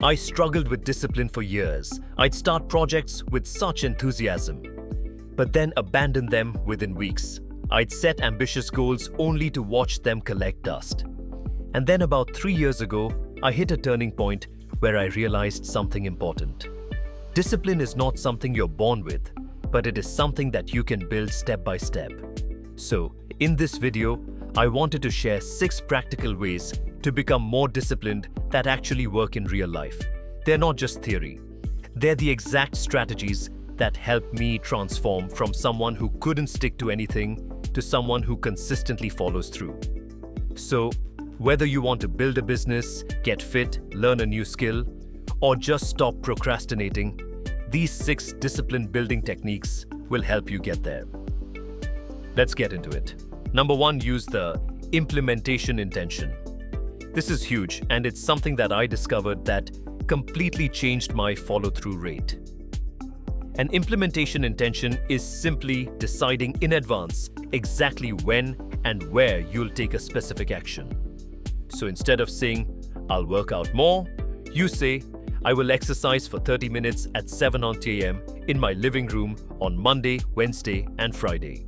I struggled with discipline for years. I'd start projects with such enthusiasm, but then abandon them within weeks. I'd set ambitious goals only to watch them collect dust. And then about 3 years ago, I hit a turning point where I realized something important. Discipline is not something you're born with, but it is something that you can build step by step. So, in this video, I wanted to share 6 practical ways to become more disciplined that actually work in real life. They're not just theory. They're the exact strategies that helped me transform from someone who couldn't stick to anything to someone who consistently follows through. So, whether you want to build a business, get fit, learn a new skill, or just stop procrastinating, these 6 discipline building techniques will help you get there. Let's get into it. Number 1, use the implementation intention. This is huge, and it's something that I discovered that completely changed my follow-through rate. An implementation intention is simply deciding in advance exactly when and where you'll take a specific action. So instead of saying, "I'll work out more," you say, "I will exercise for 30 minutes at 7:00 a.m. in my living room on Monday, Wednesday, and Friday."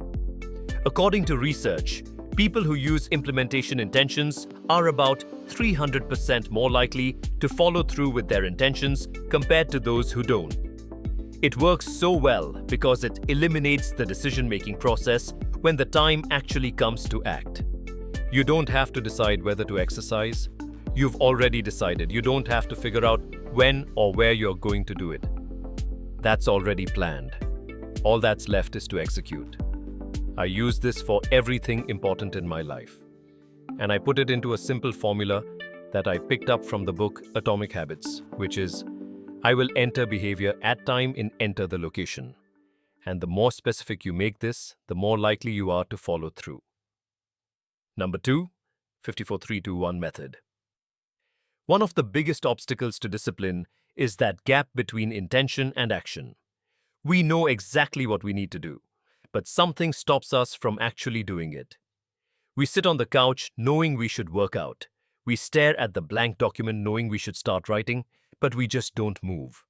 According to research, people who use implementation intentions are about 300% more likely to follow through with their intentions compared to those who don't. It works so well because it eliminates the decision-making process when the time actually comes to act. You don't have to decide whether to exercise. You've already decided. You don't have to figure out when or where you're going to do it. That's already planned. All that's left is to execute. I use this for everything important in my life. And I put it into a simple formula that I picked up from the book Atomic Habits, which is, I will enter behavior at time in enter the location. And the more specific you make this, the more likely you are to follow through. Number 2, 54-3-2-1 method. One of the biggest obstacles to discipline is that gap between intention and action. We know exactly what we need to do, but something stops us from actually doing it. We sit on the couch knowing we should work out. We stare at the blank document knowing we should start writing, but we just don't move.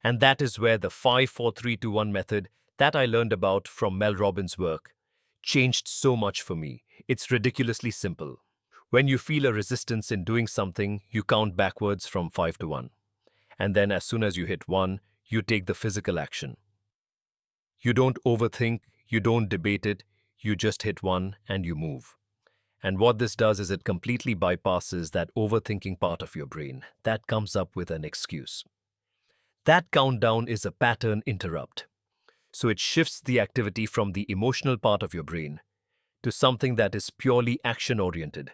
And that is where the 5-4-3-2-1 method that I learned about from Mel Robbins' work changed so much for me. It's ridiculously simple. When you feel a resistance in doing something, you count backwards from 5 to 1. And then as soon as you hit 1, you take the physical action. You don't overthink, you don't debate it, you just hit 1 and you move. And what this does is it completely bypasses that overthinking part of your brain that comes up with an excuse. That countdown is a pattern interrupt. So it shifts the activity from the emotional part of your brain to something that is purely action-oriented.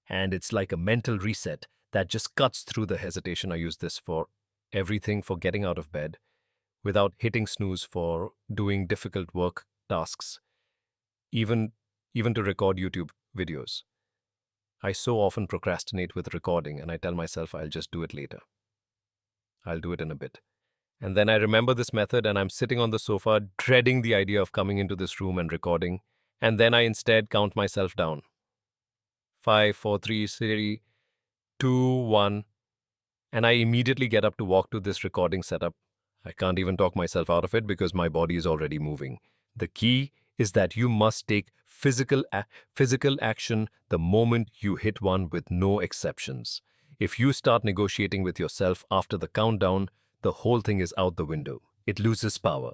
And it's like a mental reset that just cuts through the hesitation. I use this for everything, for getting out of bed, without hitting snooze, for doing difficult work tasks, even to record YouTube videos. I so often procrastinate with recording and I tell myself I'll just do it later. I'll do it in a bit. And then I remember this method and I'm sitting on the sofa dreading the idea of coming into this room and recording. And then I instead count myself down. 5, 4, 3, 2, 1. And I immediately get up to walk to this recording setup. I can't even talk myself out of it because my body is already moving. The key is that you must take physical action the moment you hit 1 with no exceptions. If you start negotiating with yourself after the countdown, the whole thing is out the window. It loses power.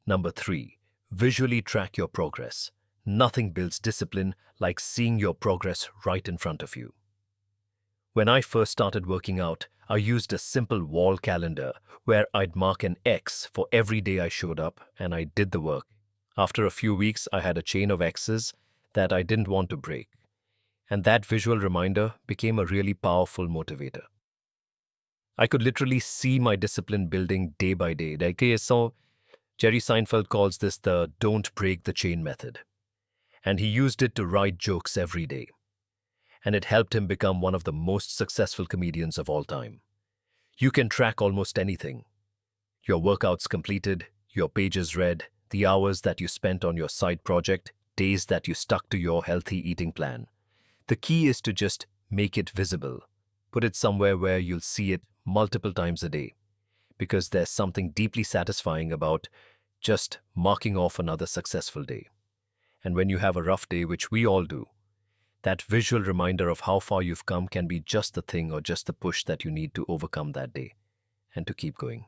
Number 3, visually track your progress. Nothing builds discipline like seeing your progress right in front of you. When I first started working out, I used a simple wall calendar where I'd mark an X for every day I showed up and I did the work. After a few weeks, I had a chain of X's that I didn't want to break. And that visual reminder became a really powerful motivator. I could literally see my discipline building day by day. So Jerry Seinfeld calls this the don't break the chain method. And he used it to write jokes every day. And it helped him become one of the most successful comedians of all time. You can track almost anything. Your workouts completed, your pages read, the hours that you spent on your side project, days that you stuck to your healthy eating plan. The key is to just make it visible. Put it somewhere where you'll see it multiple times a day, because there's something deeply satisfying about just marking off another successful day. And when you have a rough day, which we all do, that visual reminder of how far you've come can be just the thing or just the push that you need to overcome that day and to keep going.